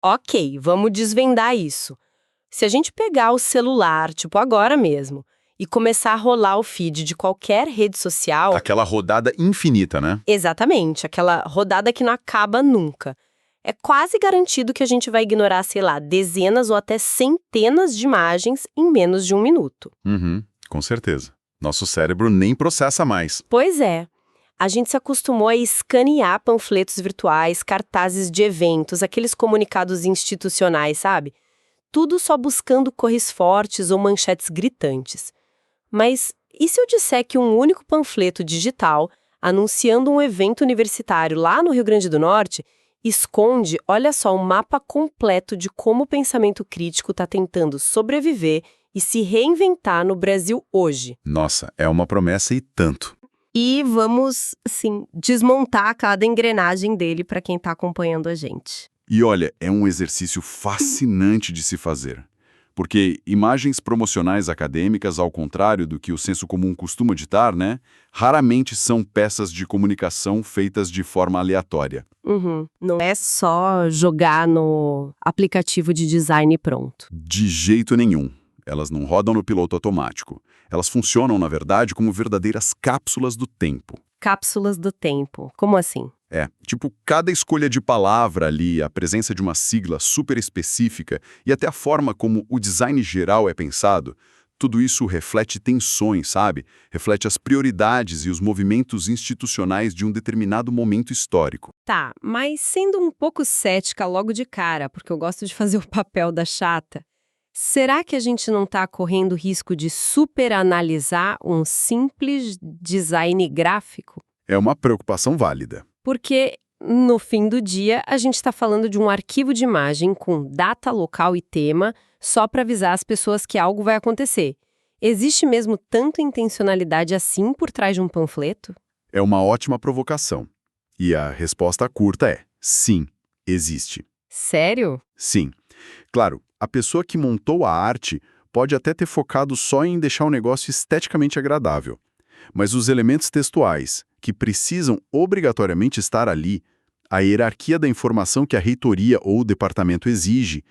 Ok, vamos desvendar isso. Se a gente pegar o celular, tipo agora mesmo, e começar a rolar o feed de qualquer rede social, Aquela rodada infinita, né? exatamente, aquela rodada que não acaba nunca, é quase garantido que a gente vai ignorar, sei lá, dezenas ou até centenas de imagens em menos de um minuto. Uhum, com certeza. Nosso cérebro nem processa mais. Pois é. A gente se acostumou a escanear panfletos virtuais, cartazes de eventos, aqueles comunicados institucionais, sabe? Tudo só buscando cores fortes ou manchetes gritantes. Mas e se eu disser que um único panfleto digital, anunciando um evento universitário lá no Rio Grande do Norte, esconde, olha só, um mapa completo de como o pensamento crítico está tentando sobreviver e se reinventar no Brasil hoje? Nossa, é uma promessa e tanto. E vamos, assim, desmontar cada engrenagem dele para quem está acompanhando a gente. E olha, é um exercício fascinante de se fazer. Porque imagens promocionais acadêmicas, ao contrário do que o senso comum costuma ditar, né, raramente são peças de comunicação feitas de forma aleatória. Uhum. Não é só jogar no aplicativo de design e pronto. De jeito nenhum. Elas não rodam no piloto automático. Elas funcionam, na verdade, como verdadeiras cápsulas do tempo. Cápsulas do tempo. Como assim? Tipo, cada escolha de palavra ali, a presença de uma sigla super específica e até a forma como o design geral é pensado, tudo isso reflete tensões, sabe? Reflete as prioridades e os movimentos institucionais de um determinado momento histórico. Tá, mas sendo um pouco cética logo de cara, porque eu gosto de fazer o papel da chata, será que a gente não está correndo risco de superanalisar um simples design gráfico? É uma preocupação válida. Porque, no fim do dia, a gente está falando de um arquivo de imagem com data, local e tema só para avisar as pessoas que algo vai acontecer. Existe mesmo tanta intencionalidade assim por trás de um panfleto? É uma ótima provocação. E a resposta curta é: sim, existe. Sério? Sim. Claro, a pessoa que montou a arte pode até ter focado só em deixar o negócio esteticamente agradável. Mas os elementos textuais, que precisam obrigatoriamente estar ali, a hierarquia da informação que a reitoria ou o departamento exige,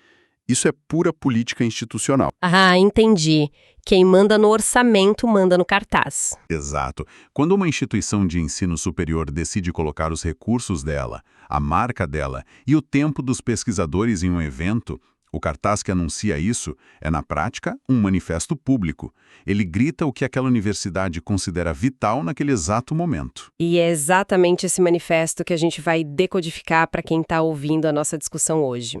isso é pura política institucional. Ah, entendi. Quem manda no orçamento manda no cartaz. Exato. Quando uma instituição de ensino superior decide colocar os recursos dela, a marca dela e o tempo dos pesquisadores em um evento, o cartaz que anuncia isso é, na prática, um manifesto público. Ele grita o que aquela universidade considera vital naquele exato momento. E é exatamente esse manifesto que a gente vai decodificar para quem está ouvindo a nossa discussão hoje.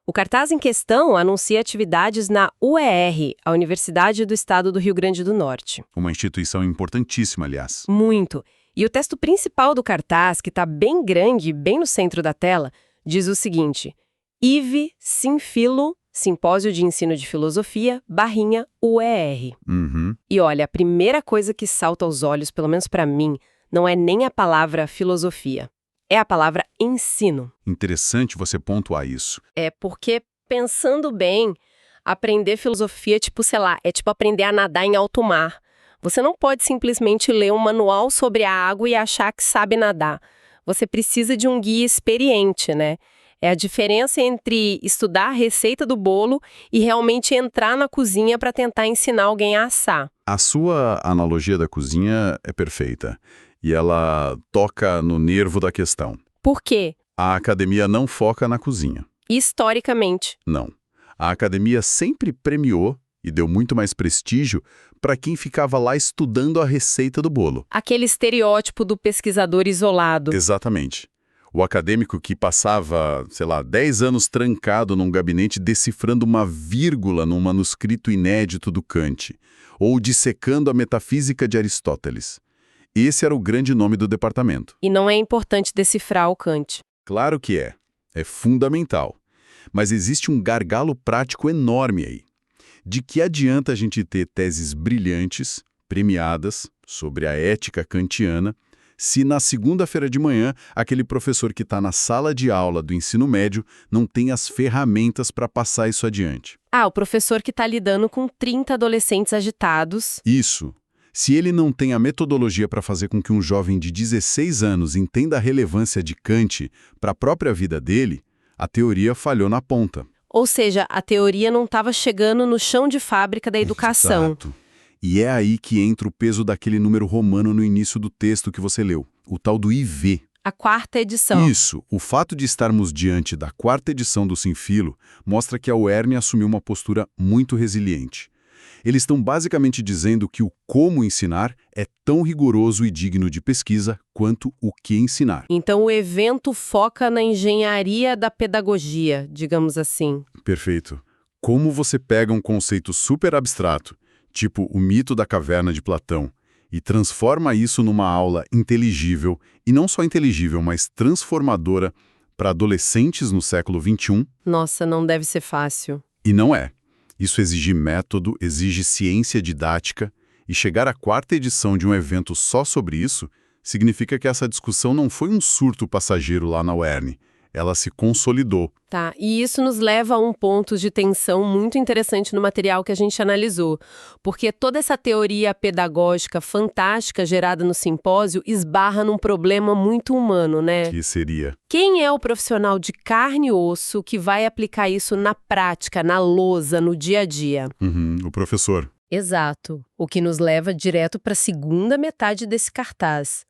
O cartaz em questão anuncia atividades na UER, a Universidade do Estado do Rio Grande do Norte. Uma instituição importantíssima, aliás. Muito. E o texto principal do cartaz, que está bem grande, bem no centro da tela, diz o seguinte: IVE Sinfilo, Simpósio de Ensino de Filosofia, /UER. Uhum. E olha, a primeira coisa que salta aos olhos, pelo menos para mim, não é nem a palavra filosofia. É a palavra ensino. Interessante você pontuar isso. É porque, pensando bem, aprender filosofia, tipo, sei lá, é tipo aprender a nadar em alto mar. Você não pode simplesmente ler um manual sobre a água e achar que sabe nadar. Você precisa de um guia experiente, né? É a diferença entre estudar a receita do bolo e realmente entrar na cozinha para tentar ensinar alguém a assar. A sua analogia da cozinha é perfeita. E ela toca no nervo da questão. Por quê? A academia não foca na cozinha. Historicamente. Não. A academia sempre premiou e deu muito mais prestígio para quem ficava lá estudando a receita do bolo. Aquele estereótipo do pesquisador isolado. Exatamente. O acadêmico que passava, 10 anos trancado num gabinete decifrando uma vírgula num manuscrito inédito do Kant, ou dissecando a metafísica de Aristóteles. Esse era o grande nome do departamento. E não é importante decifrar o Kant. Claro que é. É fundamental. Mas existe um gargalo prático enorme aí. De que adianta a gente ter teses brilhantes, premiadas, sobre a ética kantiana, se na segunda-feira de manhã aquele professor que está na sala de aula do ensino médio não tem as ferramentas para passar isso adiante? Ah, o professor que está lidando com 30 adolescentes agitados. Isso. Se ele não tem a metodologia para fazer com que um jovem de 16 anos entenda a relevância de Kant para a própria vida dele, A teoria falhou na ponta. Ou seja, a teoria não estava chegando no chão de fábrica da educação. Exato. E é aí que entra o peso daquele número romano no início do texto que você leu, o tal do IV. A quarta edição. Isso, o fato de estarmos diante da quarta edição do Sinfilo mostra que a UERN assumiu uma postura muito resiliente. Eles estão basicamente dizendo que o como ensinar é tão rigoroso e digno de pesquisa quanto o que ensinar. Então o evento foca na engenharia da pedagogia, digamos assim. Perfeito. Como você pega um conceito super abstrato, tipo o mito da caverna de Platão, e transforma isso numa aula inteligível, e não só inteligível, mas transformadora para adolescentes no século XXI. Nossa, não deve ser fácil. E não é. Isso exige método, exige ciência didática, e chegar à quarta edição de um evento só sobre isso significa que essa discussão não foi um surto passageiro lá na UERN. Ela se consolidou. Tá, e isso nos leva a um ponto de tensão muito interessante no material que a gente analisou, porque toda essa teoria pedagógica fantástica gerada no simpósio esbarra num problema muito humano, né? Que seria? Quem é o profissional de carne e osso que vai aplicar isso na prática, na lousa, no dia a dia? O professor. Exato, o que nos leva direto para a segunda metade desse cartaz.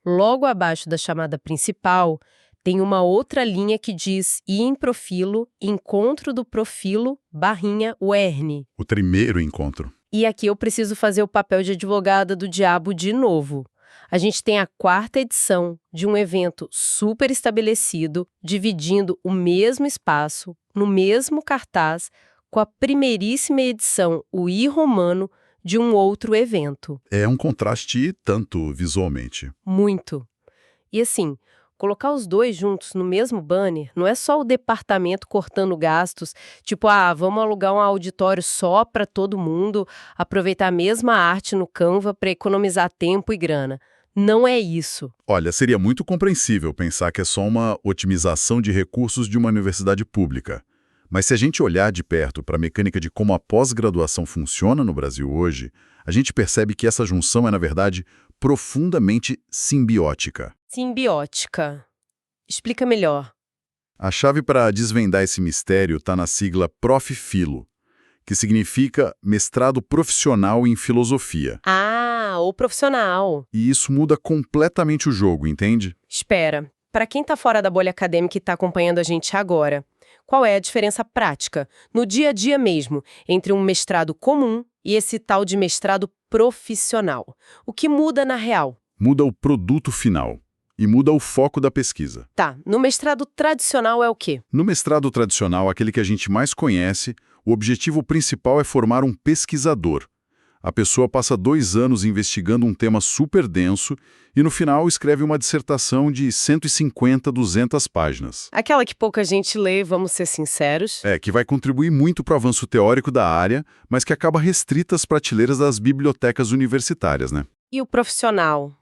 Logo abaixo da chamada principal, tem uma outra linha que diz IEM Profilo, Encontro do Profilo, /UERN. O primeiro encontro. E aqui eu preciso fazer o papel de advogada do diabo de novo. A gente tem a quarta edição de um evento super estabelecido, dividindo o mesmo espaço, no mesmo cartaz, com a primeiríssima edição, o I Romano, de um outro evento. É um contraste tanto visualmente. Muito. E assim, colocar os dois juntos no mesmo banner não é só o departamento cortando gastos, tipo, vamos alugar um auditório só para todo mundo, aproveitar a mesma arte no Canva para economizar tempo e grana. Não é isso. Olha, seria muito compreensível pensar que é só uma otimização de recursos de uma universidade pública. Mas se a gente olhar de perto para a mecânica de como a pós-graduação funciona no Brasil hoje, a gente percebe que essa junção é, na verdade, profundamente simbiótica. Simbiótica. Explica melhor. A chave para desvendar esse mistério está na sigla Prof.Philo, que significa mestrado profissional em filosofia. O profissional. E isso muda completamente o jogo, entende? Espera, para quem está fora da bolha acadêmica e está acompanhando a gente agora, qual é a diferença prática, no dia a dia mesmo, entre um mestrado comum e esse tal de mestrado profissional? O que muda na real? Muda o produto final e muda o foco da pesquisa. Tá, no mestrado tradicional é o quê? No mestrado tradicional, aquele que a gente mais conhece, o objetivo principal é formar um pesquisador. A pessoa passa 2 anos investigando um tema super denso e, no final, escreve uma dissertação de 150, 200 páginas. Aquela que pouca gente lê, vamos ser sinceros. Que vai contribuir muito para o avanço teórico da área, mas que acaba restrita às prateleiras das bibliotecas universitárias, né? E o profissional?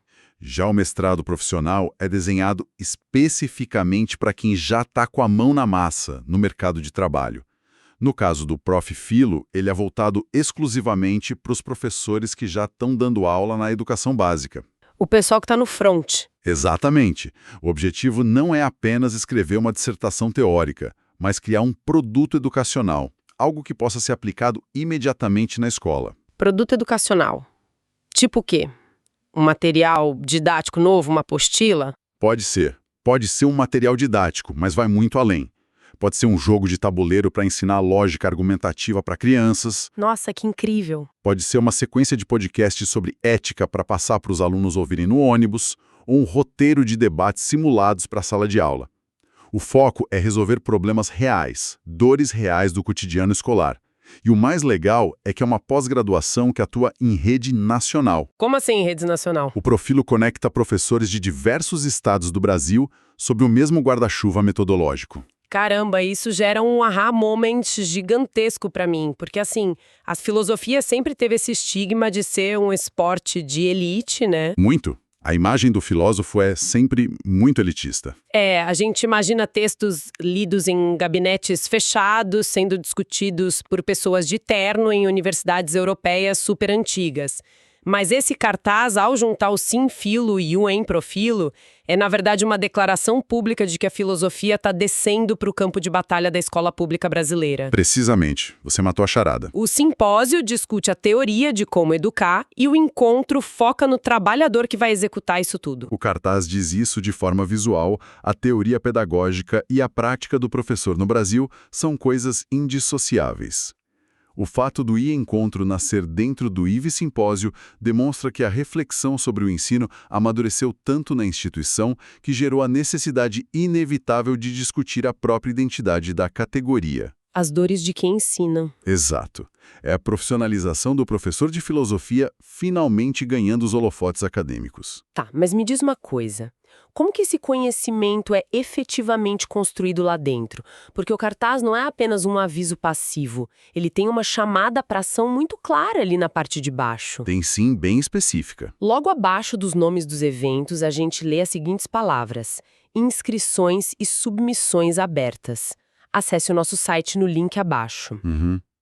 Já o mestrado profissional é desenhado especificamente para quem já está com a mão na massa no mercado de trabalho. No caso do Prof.Philo, ele é voltado exclusivamente para os professores que já estão dando aula na educação básica. O pessoal que está no front. Exatamente. O objetivo não é apenas escrever uma dissertação teórica, mas criar um produto educacional, algo que possa ser aplicado imediatamente na escola. Produto educacional. Tipo o quê? Um material didático novo, uma apostila? Pode ser. Pode ser um material didático, mas vai muito além. Pode ser um jogo de tabuleiro para ensinar lógica argumentativa para crianças. Nossa, que incrível! Pode ser uma sequência de podcasts sobre ética para passar para os alunos ouvirem no ônibus, ou um roteiro de debates simulados para a sala de aula. O foco é resolver problemas reais, dores reais do cotidiano escolar. E o mais legal é que é uma pós-graduação que atua em rede nacional. Como assim em rede nacional? O Profilo conecta professores de diversos estados do Brasil sob o mesmo guarda-chuva metodológico. Caramba, isso gera um aha moment gigantesco para mim, porque assim, a filosofia sempre teve esse estigma de ser um esporte de elite, né? Muito. A imagem do filósofo é sempre muito elitista. A gente imagina textos lidos em gabinetes fechados, sendo discutidos por pessoas de terno em universidades europeias super antigas. Mas esse cartaz, ao juntar o sim filo e o em profilo, é na verdade uma declaração pública de que a filosofia está descendo para o campo de batalha da escola pública brasileira. Precisamente, você matou a charada. O simpósio discute a teoria de como educar e o encontro foca no trabalhador que vai executar isso tudo. O cartaz diz isso de forma visual, a teoria pedagógica e a prática do professor no Brasil são coisas indissociáveis. O fato do I-Encontro nascer dentro do IV-Simpósio demonstra que a reflexão sobre o ensino amadureceu tanto na instituição que gerou a necessidade inevitável de discutir a própria identidade da categoria. As dores de quem ensina. Exato. É a profissionalização do professor de filosofia finalmente ganhando os holofotes acadêmicos. Tá, mas me diz uma coisa. Como que esse conhecimento é efetivamente construído lá dentro? Porque o cartaz não é apenas um aviso passivo. Ele tem uma chamada para ação muito clara ali na parte de baixo. Tem sim bem específica. Logo abaixo dos nomes dos eventos, a gente lê as seguintes palavras: inscrições e submissões abertas. Acesse o nosso site no link abaixo.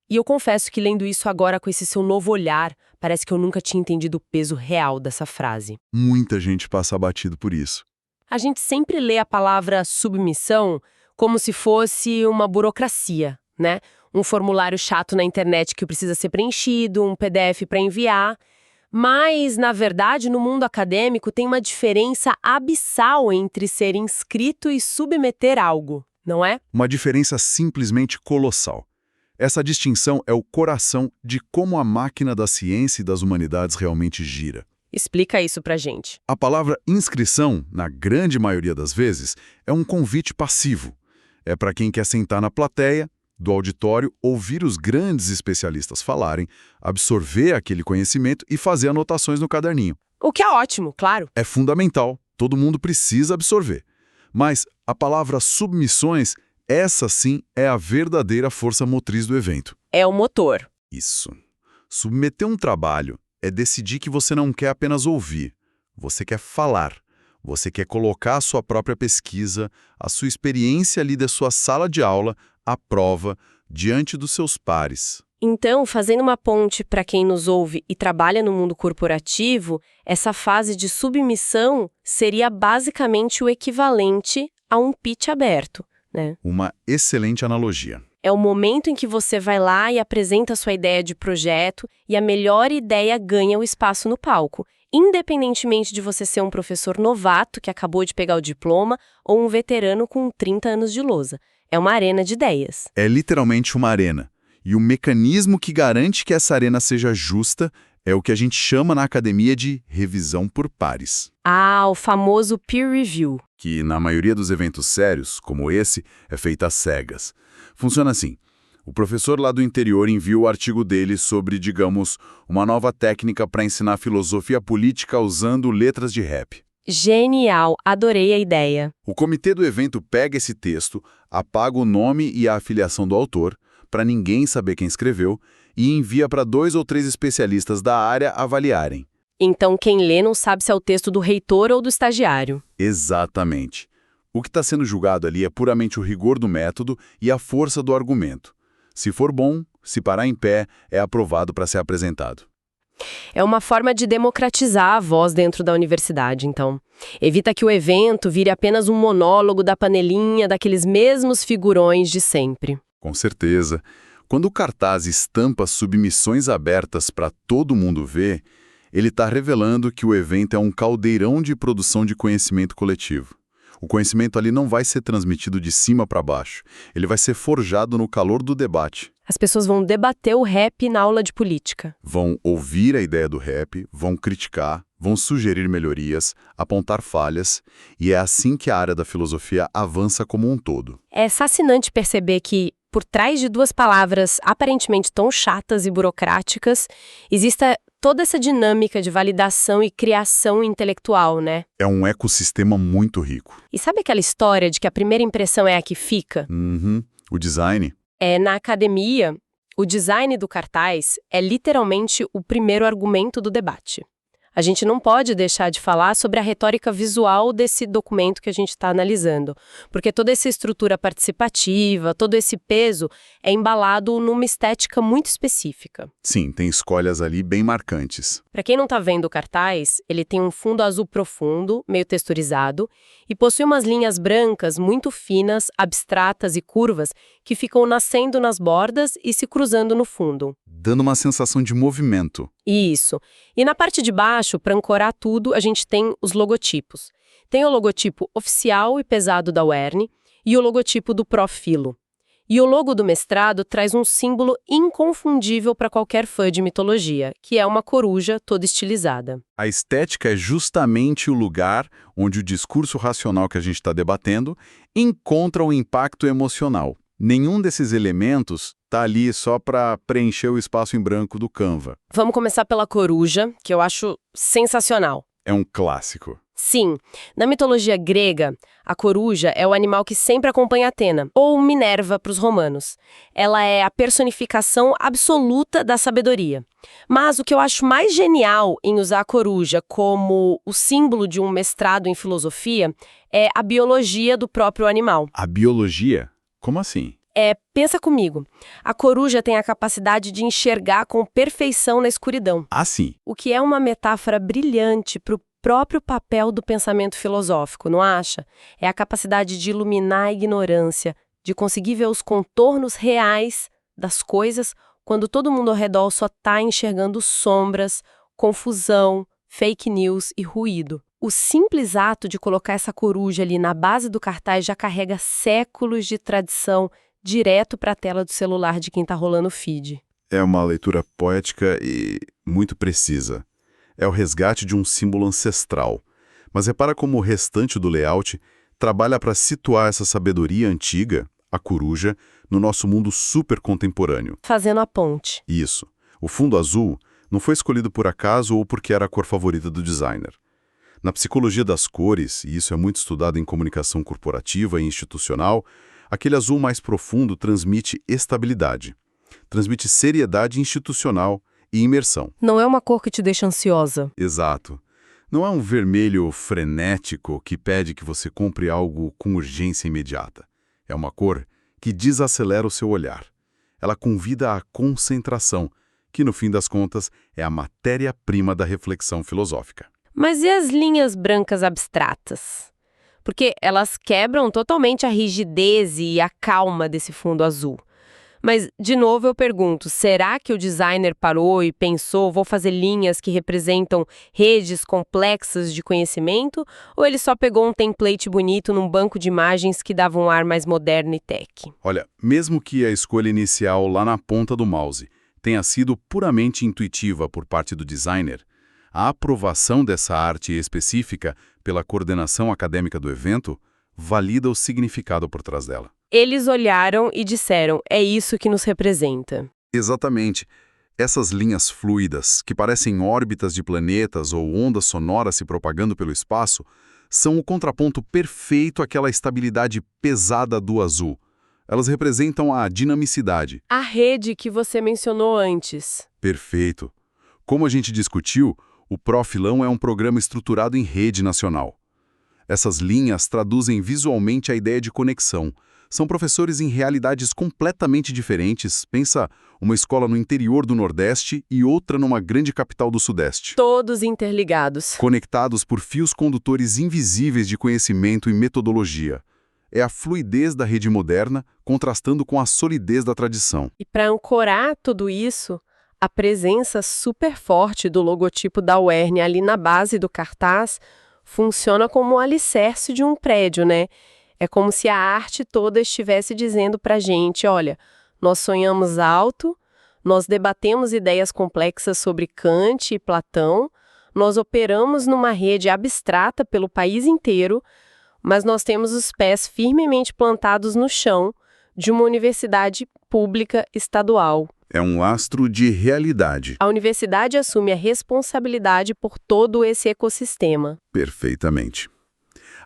E eu confesso que lendo isso agora com esse seu novo olhar, parece que eu nunca tinha entendido o peso real dessa frase. Muita gente passa abatido por isso. A gente sempre lê a palavra submissão como se fosse uma burocracia, né? Um formulário chato na internet que precisa ser preenchido, um PDF para enviar. Mas, na verdade, no mundo acadêmico tem uma diferença abissal entre ser inscrito e submeter algo, não é? Uma diferença simplesmente colossal. Essa distinção é o coração de como a máquina da ciência e das humanidades realmente gira. Explica isso pra gente. A palavra inscrição, na grande maioria das vezes, é um convite passivo. É para quem quer sentar na plateia, do auditório, ouvir os grandes especialistas falarem, absorver aquele conhecimento e fazer anotações no caderninho. O que é ótimo, claro. É fundamental, todo mundo precisa absorver. Mas a palavra submissões, essa sim é a verdadeira força motriz do evento. É o motor. Isso. Submeter um trabalho é decidir que você não quer apenas ouvir, você quer falar. Você quer colocar a sua própria pesquisa, a sua experiência ali da sua sala de aula, à prova, diante dos seus pares. Então, fazendo uma ponte para quem nos ouve e trabalha no mundo corporativo, essa fase de submissão seria basicamente o equivalente a um pitch aberto, né? Uma excelente analogia. É o momento em que você vai lá e apresenta a sua ideia de projeto e a melhor ideia ganha o espaço no palco, independentemente de você ser um professor novato que acabou de pegar o diploma ou um veterano com 30 anos de lousa. É uma arena de ideias. É literalmente uma arena. E o mecanismo que garante que essa arena seja justa é o que a gente chama na academia de revisão por pares. Ah, o famoso peer review. Que, na maioria dos eventos sérios, como esse, é feita às cegas. Funciona assim. O professor lá do interior envia o artigo dele sobre, digamos, uma nova técnica para ensinar filosofia política usando letras de rap. Genial, adorei a ideia. O comitê do evento pega esse texto, apaga o nome e a afiliação do autor, para ninguém saber quem escreveu, e envia para 2 ou 3 especialistas da área avaliarem. Então quem lê não sabe se é o texto do reitor ou do estagiário. Exatamente. O que está sendo julgado ali é puramente o rigor do método e a força do argumento. Se for bom, se parar em pé, é aprovado para ser apresentado. É uma forma de democratizar a voz dentro da universidade, então. Evita que o evento vire apenas um monólogo da panelinha daqueles mesmos figurões de sempre. Com certeza. Quando o cartaz estampa submissões abertas para todo mundo ver, ele está revelando que o evento é um caldeirão de produção de conhecimento coletivo. O conhecimento ali não vai ser transmitido de cima para baixo. Ele vai ser forjado no calor do debate. As pessoas vão debater o rap na aula de política. Vão ouvir a ideia do rap, vão criticar, vão sugerir melhorias, apontar falhas, e é assim que a área da filosofia avança como um todo. É fascinante perceber que, por trás de 2 palavras aparentemente tão chatas e burocráticas, existe toda essa dinâmica de validação e criação intelectual, né? É um ecossistema muito rico. E sabe aquela história de que a primeira impressão é a que fica? O design? Na academia, o design do cartaz é literalmente o primeiro argumento do debate. A gente não pode deixar de falar sobre a retórica visual desse documento que a gente está analisando, porque toda essa estrutura participativa, todo esse peso é embalado numa estética muito específica. Sim, tem escolhas ali bem marcantes. Para quem não está vendo o cartaz, ele tem um fundo azul profundo, meio texturizado, e possui umas linhas brancas muito finas, abstratas e curvas que ficam nascendo nas bordas e se cruzando no fundo. Dando uma sensação de movimento. Isso. E na parte de baixo, para ancorar tudo, a gente tem os logotipos. Tem o logotipo oficial e pesado da UERN e o logotipo do Profilo. E o logo do mestrado traz um símbolo inconfundível para qualquer fã de mitologia, que é uma coruja toda estilizada. A estética é justamente o lugar onde o discurso racional que a gente está debatendo encontra o impacto emocional. Nenhum desses elementos está ali só para preencher o espaço em branco do Canva. Vamos começar pela coruja, que eu acho sensacional. É um clássico. Sim, na mitologia grega, a coruja é o animal que sempre acompanha Atena, ou Minerva para os romanos. Ela é a personificação absoluta da sabedoria. Mas o que eu acho mais genial em usar a coruja como o símbolo de um mestrado em filosofia é a biologia do próprio animal. A biologia? Como assim? Pensa comigo, a coruja tem a capacidade de enxergar com perfeição na escuridão. Ah, sim. O que é uma metáfora brilhante para o próprio papel do pensamento filosófico, não acha? É a capacidade de iluminar a ignorância, de conseguir ver os contornos reais das coisas quando todo mundo ao redor só está enxergando sombras, confusão, fake news e ruído. O simples ato de colocar essa coruja ali na base do cartaz já carrega séculos de tradição direto para a tela do celular de quem está rolando o feed. É uma leitura poética e muito precisa. É o resgate de um símbolo ancestral. Mas repara como o restante do layout trabalha para situar essa sabedoria antiga, a coruja, no nosso mundo super contemporâneo. Fazendo a ponte. Isso. O fundo azul não foi escolhido por acaso ou porque era a cor favorita do designer. Na psicologia das cores, e isso é muito estudado em comunicação corporativa e institucional, aquele azul mais profundo transmite estabilidade, transmite seriedade institucional e imersão. Não é uma cor que te deixa ansiosa. Exato. Não é um vermelho frenético que pede que você compre algo com urgência imediata. É uma cor que desacelera o seu olhar. Ela convida à concentração, que no fim das contas é a matéria-prima da reflexão filosófica. Mas e as linhas brancas abstratas? Porque elas quebram totalmente a rigidez e a calma desse fundo azul. Mas, de novo, eu pergunto, será que o designer parou e pensou, vou fazer linhas que representam redes complexas de conhecimento? Ou ele só pegou um template bonito num banco de imagens que dava um ar mais moderno e tech? Olha, mesmo que a escolha inicial lá na ponta do mouse tenha sido puramente intuitiva por parte do designer, a aprovação dessa arte específica pela coordenação acadêmica do evento valida o significado por trás dela. Eles olharam e disseram, é isso que nos representa. Exatamente. Essas linhas fluidas, que parecem órbitas de planetas ou ondas sonoras se propagando pelo espaço, são o contraponto perfeito àquela estabilidade pesada do azul. Elas representam a dinamicidade. A rede que você mencionou antes. Perfeito. Como a gente discutiu, o Profilão é um programa estruturado em rede nacional. Essas linhas traduzem visualmente a ideia de conexão. São professores em realidades completamente diferentes. Pensa, uma escola no interior do Nordeste e outra numa grande capital do Sudeste. Todos interligados. Conectados por fios condutores invisíveis de conhecimento e metodologia. É a fluidez da rede moderna contrastando com a solidez da tradição. E para ancorar tudo isso, a presença super forte do logotipo da UERN ali na base do cartaz funciona como um alicerce de um prédio, né? É como se a arte toda estivesse dizendo pra gente, olha, nós sonhamos alto, nós debatemos ideias complexas sobre Kant e Platão, nós operamos numa rede abstrata pelo país inteiro, mas nós temos os pés firmemente plantados no chão de uma universidade pública estadual. É um lastro de realidade. A universidade assume a responsabilidade por todo esse ecossistema. Perfeitamente.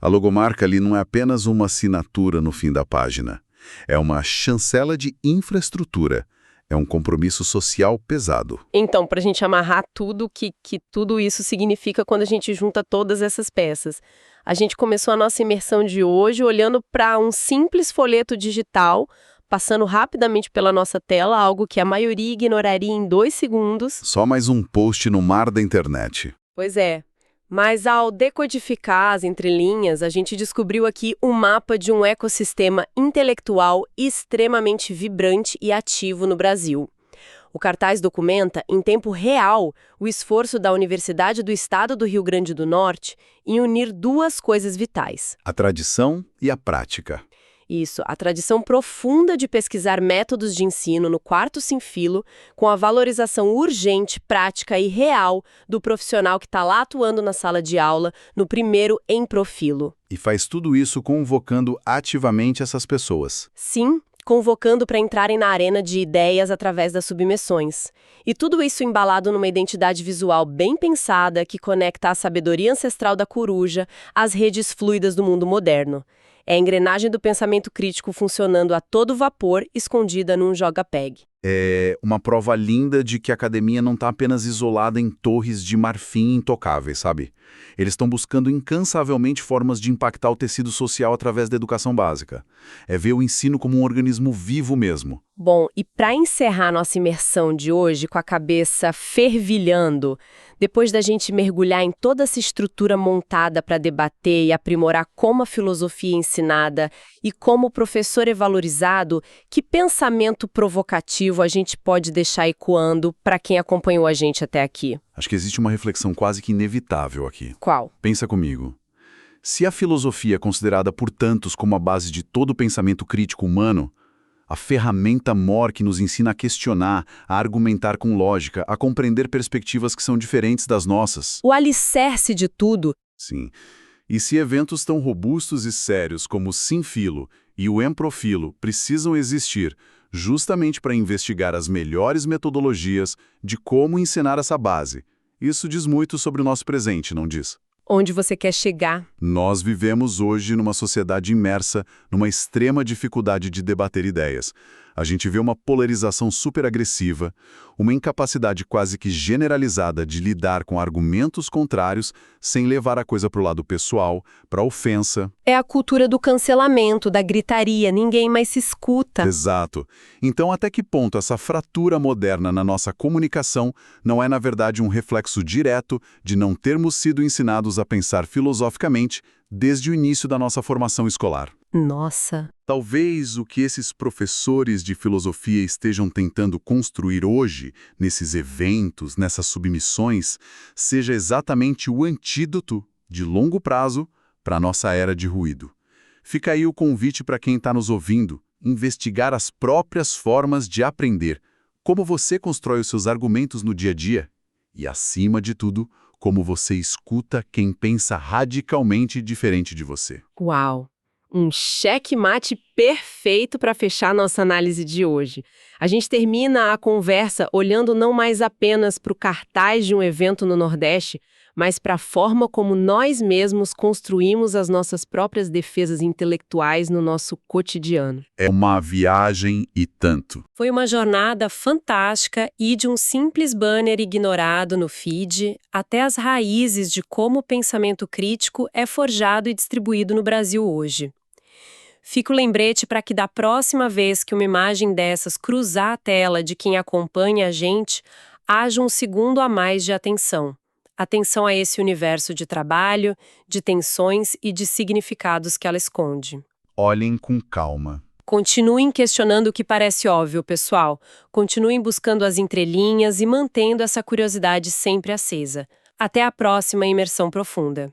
A logomarca ali não é apenas uma assinatura no fim da página. É uma chancela de infraestrutura. É um compromisso social pesado. Então, para a gente amarrar tudo que tudo isso significa quando a gente junta todas essas peças. A gente começou a nossa imersão de hoje olhando para um simples folheto digital, passando rapidamente pela nossa tela, algo que a maioria ignoraria em 2 segundos. Só mais um post no mar da internet. Pois é. Mas ao decodificar as entrelinhas, a gente descobriu aqui um mapa de um ecossistema intelectual extremamente vibrante e ativo no Brasil. O cartaz documenta, em tempo real, o esforço da Universidade do Estado do Rio Grande do Norte em unir 2 coisas vitais. A tradição e a prática. Isso, a tradição profunda de pesquisar métodos de ensino no quarto sem filo, com a valorização urgente, prática e real do profissional que está lá atuando na sala de aula, no primeiro em profilo. E faz tudo isso convocando ativamente essas pessoas. Sim, convocando para entrarem na arena de ideias através das submissões. E tudo isso embalado numa identidade visual bem pensada que conecta a sabedoria ancestral da coruja às redes fluidas do mundo moderno. É a engrenagem do pensamento crítico funcionando a todo vapor, escondida num joga-pegue. É uma prova linda de que a academia não está apenas isolada em torres de marfim intocáveis, sabe? Eles estão buscando incansavelmente formas de impactar o tecido social através da educação básica. É ver o ensino como um organismo vivo mesmo. Bom, e para encerrar nossa imersão de hoje com a cabeça fervilhando, depois da gente mergulhar em toda essa estrutura montada para debater e aprimorar como a filosofia é ensinada e como o professor é valorizado, que pensamento provocativo a gente pode deixar ecoando para quem acompanhou a gente até aqui? Acho que existe uma reflexão quase que inevitável aqui. Qual? Pensa comigo. Se a filosofia é considerada por tantos como a base de todo o pensamento crítico humano, a ferramenta mor que nos ensina a questionar, a argumentar com lógica, a compreender perspectivas que são diferentes das nossas. O alicerce de tudo. Sim. E se eventos tão robustos e sérios como o Sinfilo e o Emprofilo precisam existir justamente para investigar as melhores metodologias de como ensinar essa base, isso diz muito sobre o nosso presente, não diz? Onde você quer chegar? Nós vivemos hoje numa sociedade imersa numa extrema dificuldade de debater ideias. A gente vê uma polarização super agressiva, uma incapacidade quase que generalizada de lidar com argumentos contrários sem levar a coisa para o lado pessoal, para a ofensa. É a cultura do cancelamento, da gritaria, ninguém mais se escuta. Exato. Então, até que ponto essa fratura moderna na nossa comunicação não é, na verdade, um reflexo direto de não termos sido ensinados a pensar filosoficamente desde o início da nossa formação escolar? Nossa. Talvez o que esses professores de filosofia estejam tentando construir hoje, nesses eventos, nessas submissões, seja exatamente o antídoto, de longo prazo, para a nossa era de ruído. Fica aí o convite para quem está nos ouvindo, investigar as próprias formas de aprender, como você constrói os seus argumentos no dia a dia e, acima de tudo, como você escuta quem pensa radicalmente diferente de você. Uau! Um checkmate perfeito para fechar nossa análise de hoje. A gente termina a conversa olhando não mais apenas para o cartaz de um evento no Nordeste, mas para a forma como nós mesmos construímos as nossas próprias defesas intelectuais no nosso cotidiano. É uma viagem e tanto. Foi uma jornada fantástica e de um simples banner ignorado no feed até as raízes de como o pensamento crítico é forjado e distribuído no Brasil hoje. Fica o lembrete para que da próxima vez que uma imagem dessas cruzar a tela de quem acompanha a gente, haja um segundo a mais de atenção. Atenção a esse universo de trabalho, de tensões e de significados que ela esconde. Olhem com calma. Continuem questionando o que parece óbvio, pessoal. Continuem buscando as entrelinhas e mantendo essa curiosidade sempre acesa. Até a próxima imersão profunda.